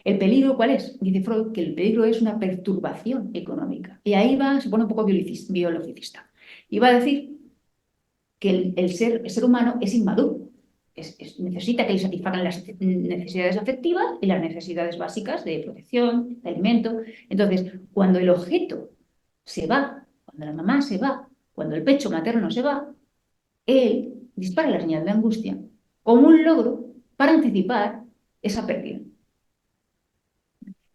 ¿El peligro cuál es? Dice Freud que el peligro es una perturbación económica. Y ahí se pone un poco biologicista. Y va a decir que el ser humano es inmaduro. Necesita que le satisfagan las necesidades afectivas y las necesidades básicas de protección, de alimento. Entonces, cuando el objeto se va, cuando la mamá se va, cuando el pecho materno se va, él dispara la señal de angustia como un logro para anticipar esa pérdida.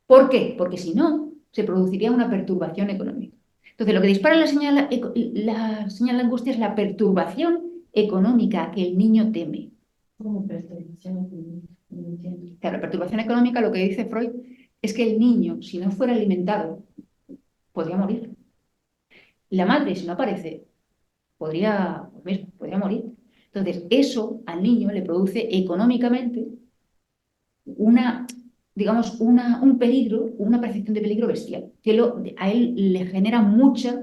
¿Por qué? Porque si no, se produciría una perturbación económica. Entonces, lo que dispara la señal de angustia es la perturbación económica que el niño teme. Como perturbación, no entiendo. Claro, la perturbación económica, lo que dice Freud es que el niño, si no fuera alimentado, podría morir. La madre, si no aparece, podría morir. Entonces, eso al niño le produce económicamente una, digamos, un peligro, una percepción de peligro bestial, que a él le genera mucha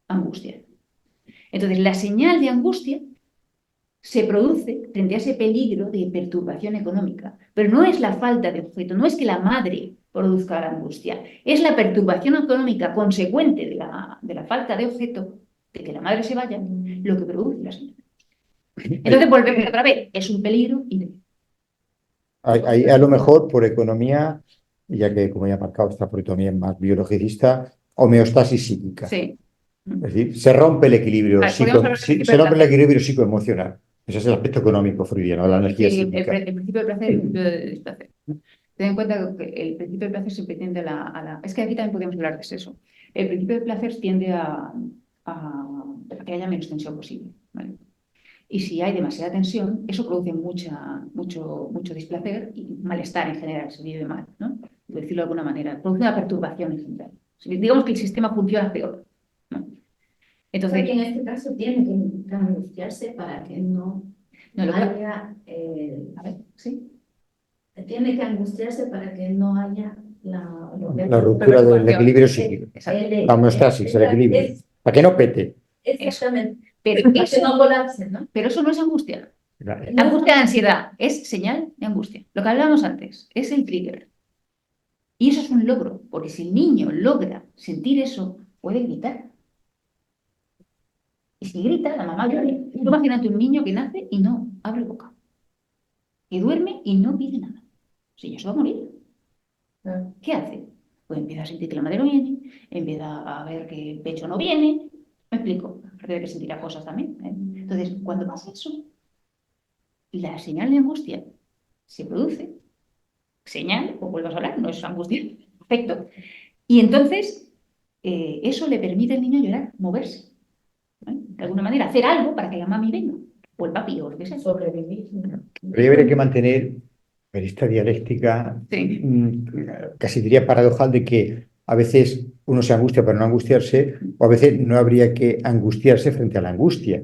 angustia. Entonces, la señal de angustia se produce frente a ese peligro de perturbación económica, pero no es la falta de objeto, no es que la madre produzca la angustia, es la perturbación económica consecuente de la falta de objeto, de que la madre se vaya, lo que produce la señal. Entonces volvemos otra vez, es un peligro y Ahí, a lo mejor por economía, ya que como ya he marcado, esta por economía más biologicista, homeostasis psíquica. sí. Es decir, se rompe el equilibrio, Podríamos hablar del se principio rompe el del placer. equilibrio psicoemocional. Ese es el aspecto económico freudiano, la energía Sí, psíquica. el principio del placer y el principio del displacer. Ten en cuenta que el principio del placer siempre tiende a la... Es que aquí también podríamos hablar de sexo. El principio del placer tiende a que haya menos tensión posible, ¿vale? Y si hay demasiada tensión, eso produce mucho displacer y malestar en general, se vive mal, ¿no? Por decirlo de alguna manera. Produce una perturbación en general. Digamos que el sistema funciona peor, ¿no? O sea, Entonces, que en este caso tiene que angustiarse para que no no, lo que... haya... A ver, ¿sí? tiene que angustiarse para que no haya La ruptura del equilibrio psíquico. Exacto. La homeostasis, el equilibrio. Para que no pete. Exactamente. Pero Para que eso, no colapse, ¿no? pero eso no es angustia. Vale. La angustia de ansiedad es señal de angustia. Lo que hablábamos antes es el trigger. Y eso es un logro, porque si el niño logra sentir eso, puede gritar. Y si grita, la mamá llora. Tú imagínate un niño que nace y no abre boca, que duerme y no pide nada. Si ya se va a morir. ¿Qué hace? Pues empieza a sentir que la madre no viene, empieza a ver que el pecho no viene. ¿Me explico? Aparte de que sentirá cosas también, ¿eh? Entonces, cuando pasa eso, la señal de angustia se produce. Señal, o vuelvas a hablar, no es angustia, perfecto. Y entonces, eso le permite al niño llorar, moverse, ¿vale? De alguna manera, hacer algo para que la mami venga, o el papi, o lo que sea. Sobrevivir. Pero yo habría que mantener esta dialéctica, Sí. casi diría paradojal, de que a veces uno se angustia para no angustiarse, o a veces no habría que angustiarse frente a la angustia.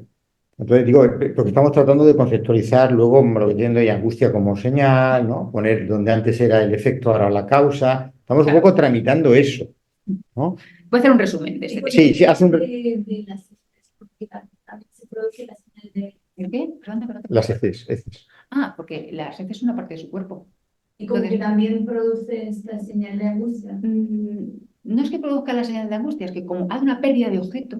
Entonces digo, porque estamos tratando de conceptualizar luego lo que entiendo y angustia como señal, ¿no? Poner donde antes era el efecto, ahora la causa. Estamos un poco tramitando eso, ¿no? Voy a hacer un resumen de este tema. Sí, haz un... De las porque a veces se produce la señal de... ¿El qué? Perdón. Las heces. Ah, porque las heces es una parte de su cuerpo. Y como que Entonces, también produce esta señal de angustia. no es que produzca la señal de angustia, es que como hay una pérdida de objeto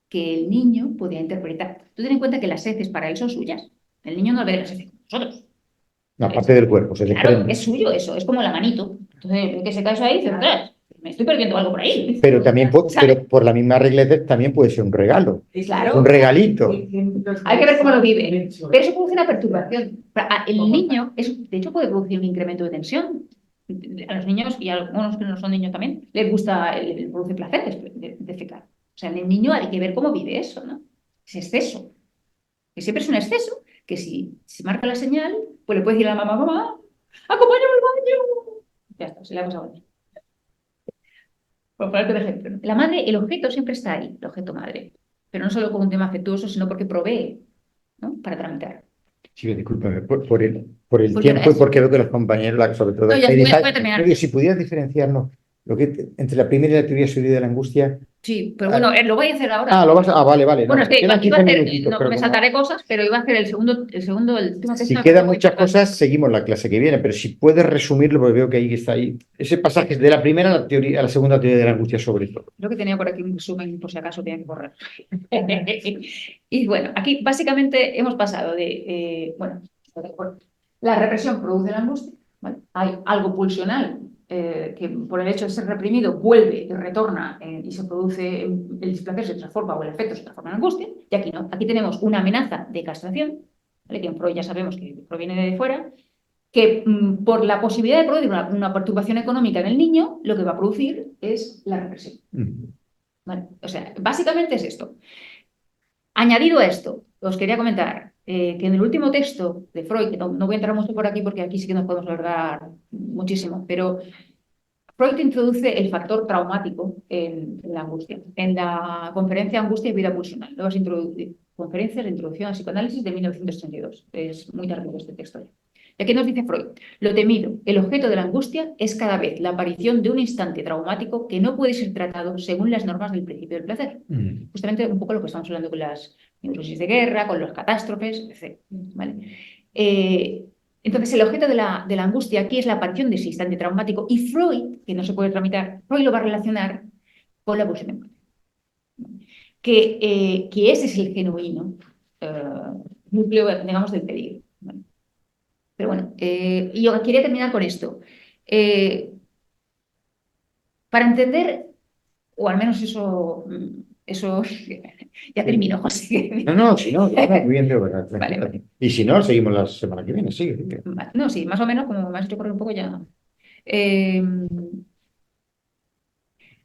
que el niño podía interpretar. Tú ten en cuenta que las heces para él son suyas. El niño no ve las heces como nosotros. Una parte del cuerpo, se Claro, desprende. es suyo eso, es como la manito. Entonces, ve que se cae eso ahí y dice, "Ostras, me estoy perdiendo algo por ahí". Pero también ¿Sabe? pero por la misma regla de también puede ser un regalo, Claro. un regalito. Hay que ver cómo lo vive. Pero eso produce una perturbación. El niño, de hecho, puede producir un incremento de tensión. A los niños, y a algunos que no son niños también, les gusta, les produce placer defecar. O sea, en el niño hay que ver cómo vive eso, ¿no? Ese exceso. Que siempre es un exceso, que si se marca la señal, pues le puede decir a la mamá, mamá, acompáñame al baño. Ya está, se le ha pasado el baño. Por ponerte de ejemplo, ¿no? La madre, el objeto siempre está ahí, el objeto madre. Pero no solo como un tema afectuoso, sino porque provee, ¿no? Para tramitar. Sí, discúlpame, por el Pues tiempo y ya, porque veo que los compañeros, sobre todo, no, ya voy a terminar. no, si pudieras diferenciarnos entre la primera y la teoría subida de la angustia. Sí, pero bueno, lo voy a hacer ahora. Vale. Bueno, No, es que quedan iba a 15 hacer, minutitos, no, pero me como- saltaré cosas, pero iba a hacer el último Si texto. quedan muchas cosas, seguimos la clase que viene, pero si puedes resumirlo, porque veo que ahí está ahí. Ese pasaje es de la primera a la segunda teoría de la angustia, sobre todo. Creo que tenía por aquí un resumen, por si acaso tenía que correr. Y bueno, aquí básicamente hemos pasado de, la represión produce la angustia, ¿vale? Hay algo pulsional que por el hecho de ser reprimido vuelve y retorna y se produce, el displacer se transforma o el efecto se transforma en angustia, y aquí no. Aquí tenemos una amenaza de castración, ¿vale? Que en Freud ya sabemos que proviene de fuera, que por la posibilidad de producir una perturbación económica en el niño, lo que va a producir es la represión. ¿Vale? O sea, básicamente es esto. Añadido a esto, os quería comentar, que en el último texto de Freud, que no voy a entrar mucho por aquí porque aquí sí que nos podemos alargar muchísimo, pero Freud introduce el factor traumático en la angustia. En la conferencia Angustia y Vida Pulsional, conferencia de introducción al psicoanálisis de 1982. Es muy tardío este texto. Y aquí nos dice Freud: lo temido, el objeto de la angustia, es cada vez la aparición de un instante traumático que no puede ser tratado según las normas del principio del placer. Justamente un poco lo que estamos hablando con las neurosis de guerra, con las catástrofes, etc. ¿Vale? Entonces, el objeto de la angustia aquí es la aparición de ese instante traumático, y Freud, que no se puede tramitar, Freud lo va a relacionar con la pulsión empática. Que ese es el genuino núcleo, digamos, del peligro. ¿Vale? Pero bueno, y yo quería terminar con esto. Para entender, o al menos eso ya termino, José. No, si no, muy bien, de verdad. Vale. Y si no, seguimos la semana que viene, sí. No, sí, más o menos, como me has hecho correr un poco ya.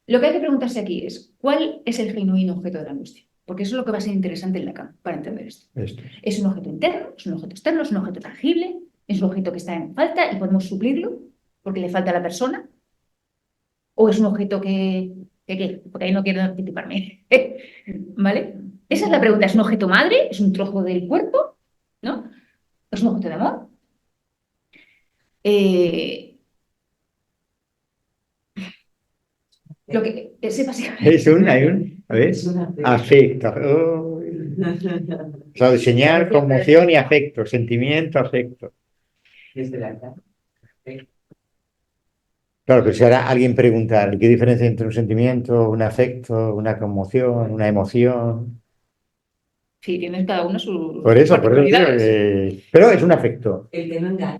Lo que hay que preguntarse aquí es: ¿cuál es el genuino objeto de la angustia? Porque eso es lo que va a ser interesante en Lacan para entender esto. ¿Es un objeto interno? ¿Es un objeto externo? ¿Es un objeto tangible? ¿Es un objeto que está en falta y podemos suplirlo porque le falta a la persona? ¿O es un objeto que porque ahí no quiero anticiparme? ¿Vale? Esa es la pregunta. ¿Es un objeto madre? ¿Es un trozo del cuerpo? ¿No? ¿Es un objeto de amor? Lo que ese básicamente Es un, hay un, a ver, Es un afecto. afecto. Oh. O sea, de señal, conmoción y afecto, sentimiento, afecto. Desde la cara. Claro, pero si ahora alguien preguntar, ¿qué diferencia entre un sentimiento, un afecto, una conmoción, una emoción? sí, tienes cada uno sus Por eso, particularidades. pero es un afecto. El que no engaña.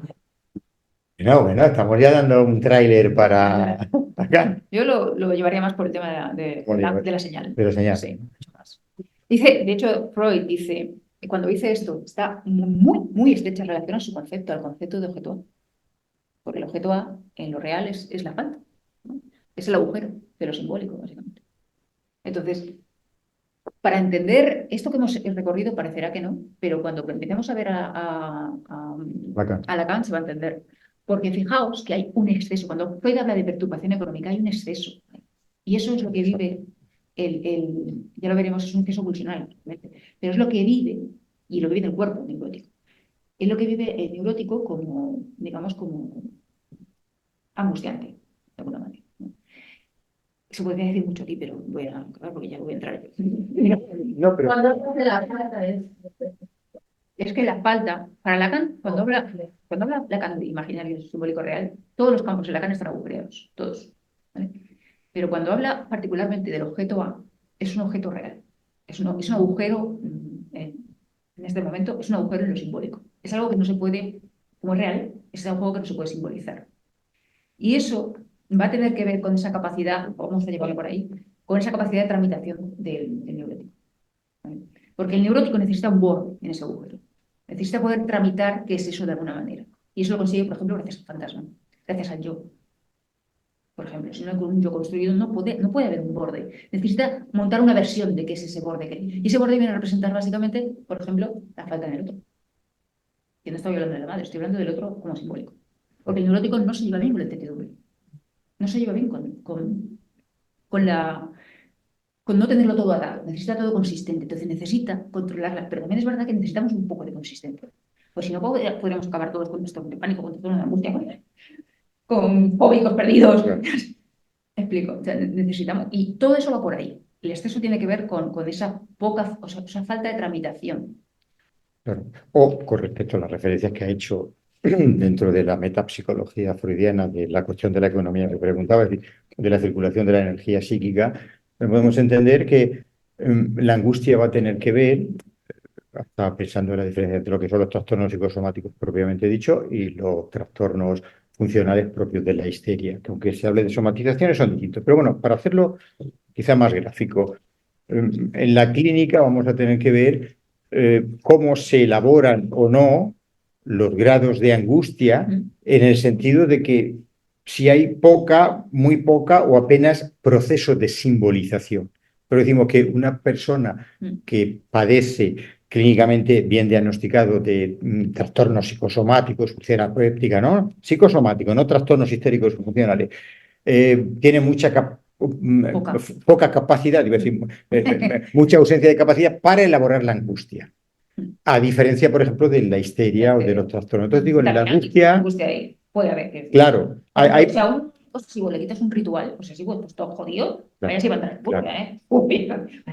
No, bueno, estamos ya dando un tráiler para acá. Yo lo llevaría más por el tema de la señal. De la señal. Sí, mucho más. Dice, de hecho, Freud dice, cuando dice esto, está muy, muy estrecha relación a su concepto, al concepto de objeto A. Porque el objeto A, en lo real, es la falta, ¿no? Es el agujero de lo simbólico, básicamente. Entonces, para entender esto que hemos recorrido, parecerá que no, pero cuando empecemos a ver a Lacan se va a entender. Porque fijaos que hay un exceso. Cuando Freud habla de perturbación económica, hay un exceso. Y eso es lo que vive ya lo veremos, es un exceso pulsional, pero es lo que vive, y lo vive en el cuerpo neurótico. Es lo que vive el neurótico como, digamos, como angustiante, de alguna manera, ¿no? Se puede decir mucho aquí, pero voy a acabar porque ya voy a entrar. No, pero Cuando hablas de la falta Es que la falta, para Lacan, cuando habla Lacan de imaginario simbólico real, todos los campos de Lacan están agujereados, todos, ¿vale? Pero cuando habla particularmente del objeto A, es un objeto real. Es un agujero, en este momento, es un agujero en lo simbólico. Es algo que no se puede, como es real, es algo que no se puede simbolizar. Y eso va a tener que ver con esa capacidad, vamos a llevarlo por ahí, con esa capacidad de tramitación del neurótico, ¿vale? Porque el neurótico necesita un borde en ese agujero. Necesita poder tramitar qué es eso de alguna manera. Y eso lo consigue, por ejemplo, gracias al fantasma, gracias al yo. Por ejemplo, si no hay un yo construido, no puede haber un borde. Necesita montar una versión de qué es ese borde. Y ese borde viene a representar básicamente, por ejemplo, la falta en el otro. Yo no estoy hablando de la madre, estoy hablando del otro como simbólico. Porque el neurótico no se lleva bien con la incertidumbre. No se lleva bien con no tenerlo todo atado. Necesita todo consistente. Entonces necesita controlarla. Pero también es verdad que necesitamos un poco de consistencia. Pues si no, podríamos acabar todos con esto de pánico, con toda una angustia, con fóbicos perdidos. Claro. Explico. O sea, necesitamos. Y todo eso va por ahí. El exceso tiene que ver con esa poca, o sea, esa falta de tramitación. Claro. O con respecto a las referencias que ha hecho dentro de la metapsicología freudiana, de la cuestión de la economía que preguntaba, es decir, de la circulación de la energía psíquica, podemos entender que la angustia va a tener que ver, estaba pensando en la diferencia entre lo que son los trastornos psicosomáticos propiamente dicho y los trastornos funcionales propios de la histeria, que aunque se hable de somatizaciones son distintos. Pero bueno, para hacerlo quizá más gráfico, en la clínica vamos a tener que ver cómo se elaboran o no los grados de angustia, en el sentido de que si hay poca, muy poca o apenas proceso de simbolización. Pero decimos que una persona que padece, clínicamente bien diagnosticado de trastornos psicosomáticos, disfunción apéptica, ¿no? Psicosomático, no trastornos histéricos funcionales. Tiene poca capacidad, iba a decir, mucha ausencia de capacidad para elaborar la angustia. A diferencia, por ejemplo, de la histeria o de los trastornos. Entonces digo, la angustia, ahí puede haber. claro, Si a un posesivo le quitas un ritual posesivo, pues todo jodido, vaya si va a entrar en claro. ¿eh? Uy,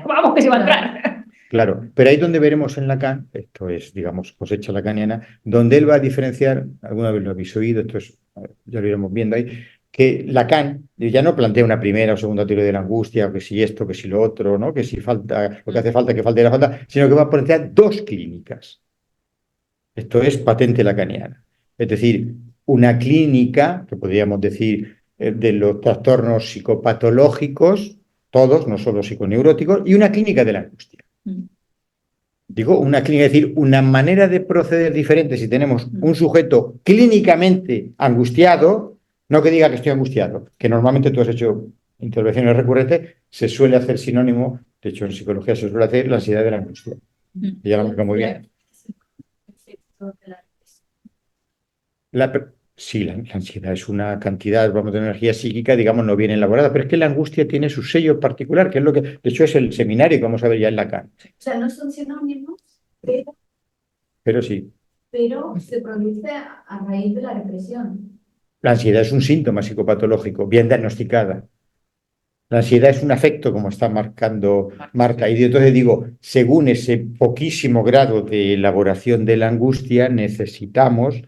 vamos que se va a entrar. Claro, pero ahí donde veremos en Lacan, esto es, digamos, cosecha lacaniana, donde él va a diferenciar, alguna vez lo habéis oído, esto es, ya lo iremos viendo ahí, que Lacan ya no plantea una primera o segunda teoría de la angustia, o que si esto, que si lo otro, ¿no? Que si falta, lo que hace falta, que falte la falta, sino que va a plantear dos clínicas. Esto es patente lacaniana. Es decir, una clínica, que podríamos decir, de los trastornos psicopatológicos, todos, no solo psiconeuróticos, y una clínica de la angustia. Digo, una clínica, es decir, una manera de proceder diferente si tenemos un sujeto clínicamente angustiado, no que diga que estoy angustiado, que normalmente tú has hecho intervenciones recurrentes, se suele hacer sinónimo, de hecho en psicología se suele hacer la ansiedad de la angustia. Y ya lo marca muy bien. Sí, la ansiedad es una cantidad, vamos, de energía psíquica, digamos, no bien elaborada, pero es que la angustia tiene su sello particular, que es lo que, de hecho, es el seminario que vamos a ver ya en Lacan. O sea, no son sinónimos, Pero sí, pero se produce a raíz de la represión. la ansiedad es un síntoma psicopatológico, bien diagnosticada. La ansiedad es un afecto, como está marca. Y entonces digo, según ese poquísimo grado de elaboración de la angustia, necesitamos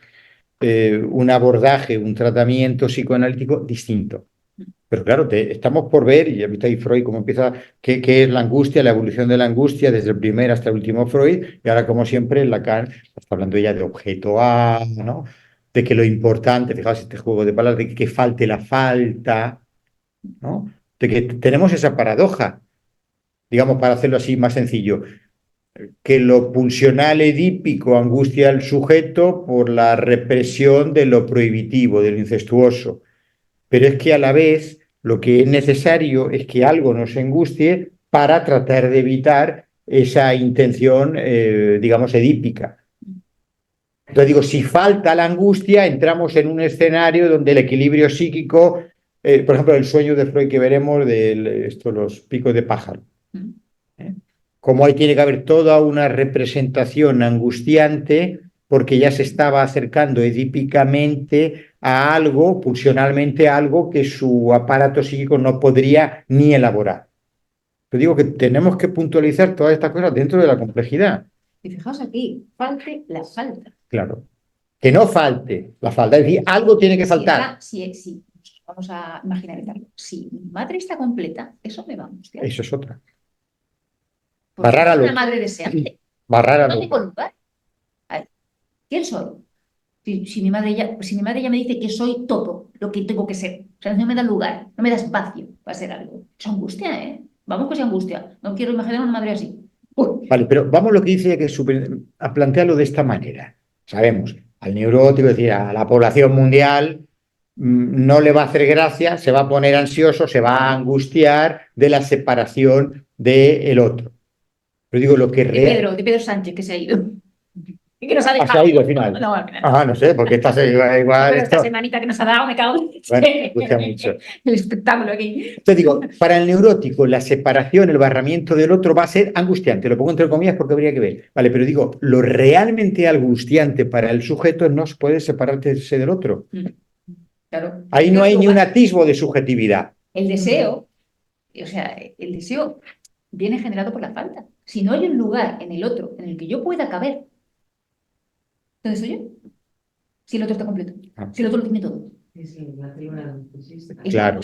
un abordaje, un tratamiento psicoanalítico distinto. Pero claro, estamos por ver, y ya viste ahí Freud cómo empieza, qué es la angustia, la evolución de la angustia, desde el primer hasta el último Freud, y ahora, como siempre, Lacan está hablando ya de objeto A, ¿no? De que lo importante, fijaos este juego de palabras, de que falte la falta, ¿no? De que tenemos esa paradoja, digamos, para hacerlo así más sencillo, que lo pulsional edípico angustia al sujeto por la represión de lo prohibitivo, de lo incestuoso. Pero es que a la vez lo que es necesario es que algo nos angustie para tratar de evitar esa intención, digamos, edípica. Entonces digo, si falta la angustia, entramos en un escenario donde el equilibrio psíquico, por ejemplo, el sueño de Freud que veremos de los picos de pájaro. Como ahí tiene que haber toda una representación angustiante porque ya se estaba acercando edípicamente a algo, pulsionalmente a algo que su aparato psíquico no podría ni elaborar. Yo digo que tenemos que puntualizar todas estas cosas dentro de la complejidad. Y fijaos aquí, falte la falta. Claro. Que no falte la falta, es decir, algo tiene que faltar. Sí, vamos a imaginar algo. Si mi madre está completa, eso me va a angustiar. Eso es otra. Porque Barrar al soy una otro. madre deseante. Barrar al No otro. tengo lugar. A ver, ¿quién soy? Si mi madre ya me dice que soy todo lo que tengo que ser. O sea, no me da lugar, no me da espacio para ser algo. Es angustia, ¿eh? Vamos que es angustia. No quiero imaginar una madre así. Uy. Vale, pero vamos a lo que dice que a plantearlo de esta manera. Sabemos, al neurótico, es decir, a la población mundial, no le va a hacer gracia, se va a poner ansioso, se va a angustiar de la separación del otro. Pero digo, lo que De Pedro Sánchez, que se ha ido. Y que nos ha dejado. ¿Has ido al final? No, al final. Ah, no sé, porque estás igual. Pero Esto... esta semanita que nos ha dado, me cago en Bueno, me gusta mucho. el espectáculo aquí. Te digo, para el neurótico, la separación, el barramiento del otro va a ser angustiante. Lo pongo entre comillas porque habría que ver. Vale, pero digo, lo realmente angustiante para el sujeto no se puede separarse del otro. Claro. Ahí no hay ni un atisbo de subjetividad. El deseo, o sea, el deseo viene generado por la falta. Si no hay un lugar en el otro en el que yo pueda caber, ¿dónde estoy yo? Si el otro está completo, si el otro lo tiene todo. Sí, la tribuna. Claro,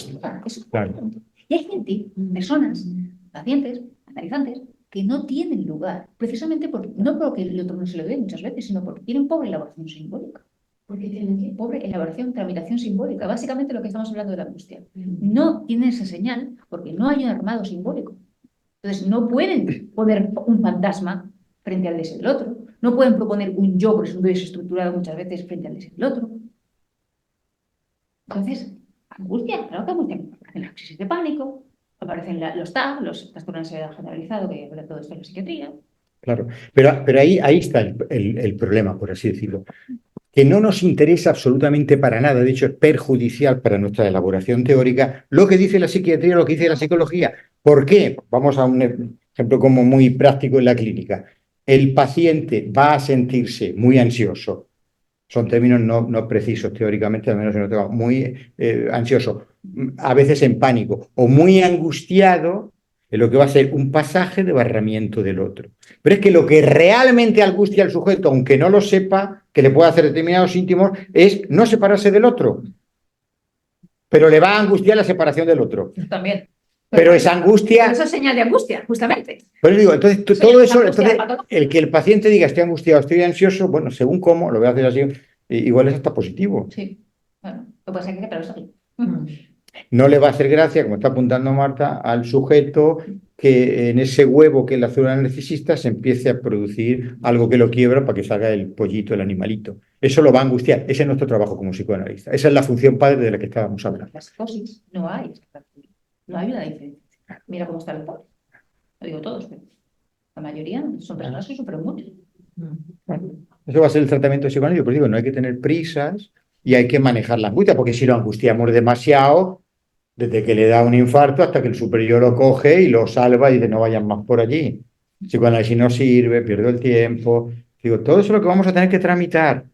claro. Y hay gente, personas, pacientes, analizantes, que no tienen lugar, precisamente no porque el otro no se lo dé muchas veces, sino porque tienen pobre elaboración simbólica. Porque tienen que Pobre elaboración, tramitación simbólica, básicamente lo que estamos hablando de la angustia. No tienen esa señal porque no hay un armado simbólico. Entonces no pueden poner un fantasma frente al deseo del otro, no pueden proponer un yo desestructurado muchas veces frente al deseo del otro. Entonces, angustia, claro que angustia. Aparecen las crisis de pánico, aparecen los TAG, los trastornos de ansiedad generalizado, que habla todo esto en la psiquiatría. Claro, pero ahí está el problema, por así decirlo. Que no nos interesa absolutamente para nada, de hecho es perjudicial para nuestra elaboración teórica, lo que dice la psiquiatría, lo que dice la psicología. ¿Por qué? Vamos a un ejemplo como muy práctico en la clínica. El paciente va a sentirse muy ansioso, son términos no precisos teóricamente, al menos en otro, muy ansioso, a veces en pánico, o muy angustiado, en lo que va a ser un pasaje de barramiento del otro. Pero es que lo que realmente angustia al sujeto, aunque no lo sepa, que le puede hacer determinados síntomas, es no separarse del otro. Pero le va a angustiar la separación del otro. También. Pero esa angustia... Pero eso es señal de angustia, justamente. Pero digo, entonces Eso todo ya es eso, angustia entonces, patológica. el que el paciente diga estoy angustiado, estoy ansioso, bueno, según cómo, lo voy a hacer así, igual es hasta positivo. Sí, bueno, lo que pasa es que pero eso No le va a hacer gracia, como está apuntando Marta, al sujeto que en ese huevo que es la célula narcisista se empiece a producir algo que lo quiebra para que salga el pollito, el animalito. Eso lo va a angustiar. Ese es nuestro trabajo como psicoanalista. Esa es la función padre de la que estábamos hablando. la psicosis no hay, no hay una diferencia. Mira cómo está el pobre. Lo digo todos, pero la mayoría son personas que sufren mucho. Eso va a ser el tratamiento psicoanalítico. Pero digo, no hay que tener prisas y hay que manejar la angustia, porque si lo angustiamos demasiado, desde que le da un infarto hasta que el superior lo coge y lo salva y dice no vayan más por allí. Psicoanálisis no sirve, pierdo el tiempo. Digo, todo eso es lo que vamos a tener que tramitar.